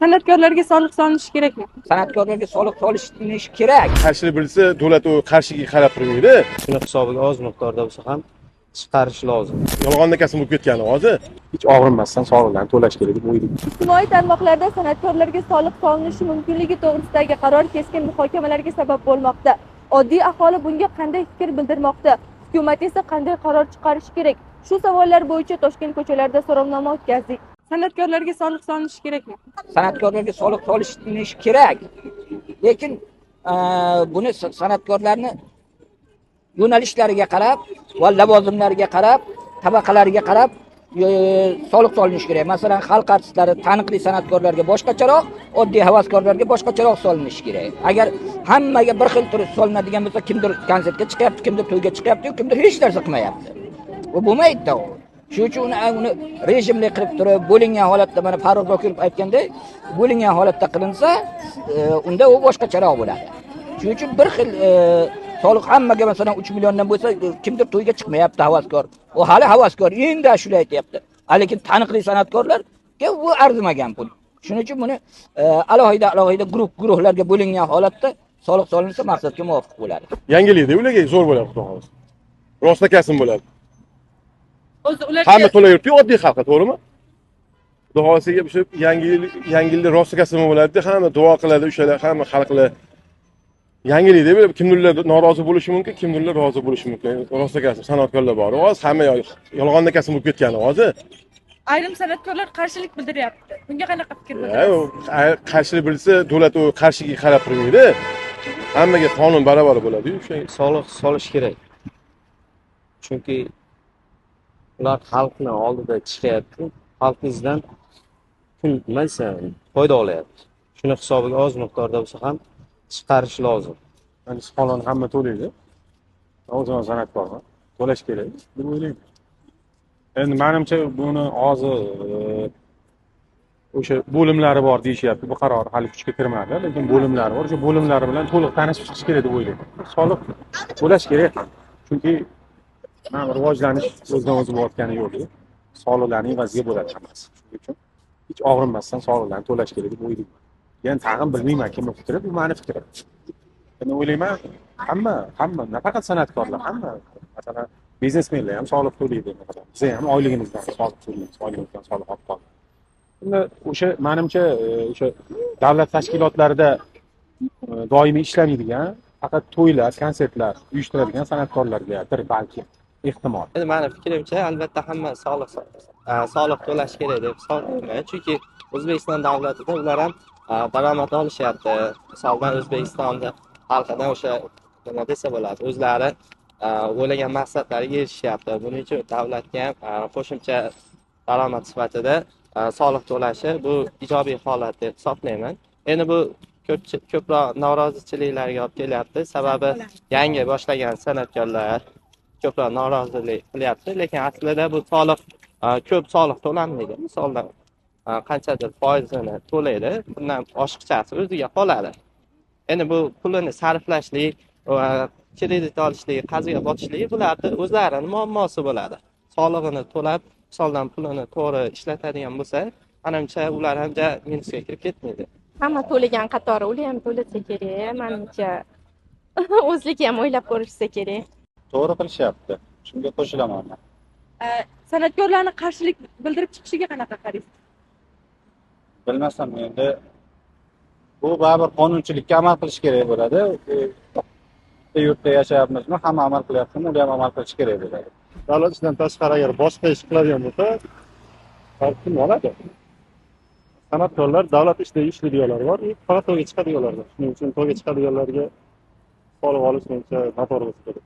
San'atkorlarga soliq solinishi kerakmi? San'atkorlarga soliq solinishi kerak. Qarshilik bilsa, davlat u qarshiga qarab turmaydi. Shuni hisobiga oz miqdorda bo'lsa ham chiqarish lozim. Yolg'onda kasb bo'lib ketgani hozir hech og'rinmasdan soliqlarni to'lash kerak deb o'ylayman. Ijtimoiy tarmoqlarda san'atkorlarga soliq solinishi mumkinligi to'g'risidagi qaror keskin muhokamalarga sabab bo'lmoqda. Oddiy aholi bunga qanday fikr bildirmoqda? Hukumat esa qanday qaror chiqarishi kerak? Shu savollar bo'yicha Toshkent ko'chalarida so'rovnoma o'tkazdik. San'atkorlarga soliq solinishi kerakmi? San'atkorlarga soliq solinishi kerak. Lekin buni san'atkorlarni yo'nalishlariga qarab va lavozimlariga qarab, tabaqalariga qarab soliq solinishi kerak. Masalan, xalq artistlari, taniqli san'atkorlarga boshqacharoq, oddiy havaskorlarga boshqacharoq solinishi kerak. Agar hammaga bir xil turib solinadigan bo'lsa, kimdir konsertga chiqyapti, kimdir to'yga chiqyapti, kimdir hech narsa qilmayapti. Bu bo'lmaydi. Shuning uchun uni rejimli qilib turib, bo'lingan holatda, mana Farruh Zokirov aytganday, bo'lingan holatda qilinsa, unda u boshqacharoq bo'ladi. Shuning uchun bir xil soliq hammaga masalan 3 milliondan bo'lsa, kimdir to'yga chiqmayapti havaskor. U hali havaskor, endi shuni aytayapti. Lekin taniqli san'atkorlarga bu arzimagan pul. Shuning uchun buni alohida guruhlarga bo'lingan holatda soliq solinsa maqsadga muvofiq bo'ladi. Yangilikda ularga zo'r bo'ladi, xudo xohlasa. Rosta kasb bo'ladi. O'zi ularga Hamma to'layapti, oddiy xalqqa, to'g'rimi? Xudo xohlasa shu yangilik rosta kasb bo'ladi, hamma duo qiladi, o'shalar hamma xalqlar yangilikda bo'lib kimdirlar norozi bo'lishi mumkin, kimdirlar rozi bo'lishi mumkin. Rosta kasb san'atkorlar bor. Hozir hamma yolg'onda kasb bo'lib ketgani hozir. ayrim san'atkorlar qarshilik bildiryapti. Bunga qanaqa fikr bildirasiz? Qarshilik bilsa, davlat u qarshiga qarab turmaydi. Hammaga qonun barobar bo'ladi-ku, o'sha. Soliq solish kerak. Chunki ular xalqning oldida chiqyapti. Xalqingizdan foyda olyapti. Shuni hisobiga oz miqdorda bo'lsa ham chiqarish lozim. Ya'ni soliqni hamma to'laydi. O'zim san'atkorman. To'lash kerak deb o'ylayman. Endi menimcha buni hozir o'sha bo'limlari bor deyishyapti. Bu qaror hali kuchga kirmadi, lekin bo'limlari bor. O'sha bo'limlari bilan to'liq tanishib chiqish kerak deb o'ylayman. Soliq to'lash kerak. Chunki mana rivojlanish o'zidan o'zi bo'layotgani yo'q. Soliqlarning vaziga bo'ladi hammasi. Shuning uchun hech og'rinmasdan soliqlarni to'lash kerak deb o'ylayman. Yani tag'in bilmayman kimning fikri, bu meni fikrim. Men o'ylayman, hamma, nafaqat san'atkorlar, hamma, masalan, biznesmenlar ham soliq to'laydi, masalan. Biz ham oyligimizdan soliq to'laymiz, oyligimizdan soliq olib qolamiz. Endi o'sha menimcha o'sha davlat tashkilotlarida doimiy ishlamaydigan, faqat to'ylar, konsertlar uyushtiradigan san'atkorlargadir balki ehtimol. Endi meni fikrimcha, albatta hamma soliq to'lash kerak deb hisoblayman. Chunki O'zbekiston davlatida ular ham daromad olishyapti. Masalan, O'zbekistonda xalqidan o'sha nima desa bo'ladi, o'zlari o'ylagan maqsadlariga erishyapti. Buning uchun davlatga ham qo'shimcha daromad sifatida soliq to'lashi bu ijobiy holat deb hisoblayman. Endi bu ko'proq norozichiliklarga olib kelyapti. Sababi yangi boshlagan san'atkorlar ko'proq norozilik qilyapti, lekin aslida bu soliq ko'p soliq to'lanmaydi. Misolda qanchadir foizini to'laydi, bundan oshiqchasi o'ziga qoladi. Endi bu pulini sarflashlik va kredit olishlik, qarzga botishlik bularning o'zlarining muammosi bo'ladi. Solig'ini to'lab, misoldan pulini to'g'ri ishlatadigan bo'lsa, menimcha ular ham minusga kirib ketmaydi. Hamma to'lagan qatori ular ham to'lasa kerak, menimcha. O'zligi ham o'ylab ko'rishsa kerak. To'g'ri qilishyapti. Shunga qo'shilaman men. San'atkorlarni qarshilik bildirib chiqishiga qanaqa qaraysiz? Bilmasam endi bu baribir qonunchilikka amal qilish kerak bo'ladi. Bu yurtda yashayapmizmi, hamma amal qilyaptimi, ular ham amal qilish kerak bo'ladi. Davlat ishdan tashqari agar boshqa ish qiladigan bo'lsa, kim oladi? San'atkorlar davlat ishida ishlaydiganlar bor, faqat to'yga chiqadiganlar bor. Shuning uchun to'yga chiqadiganlarga soliq olish menimcha noto'g'ri bo'lsa kerak.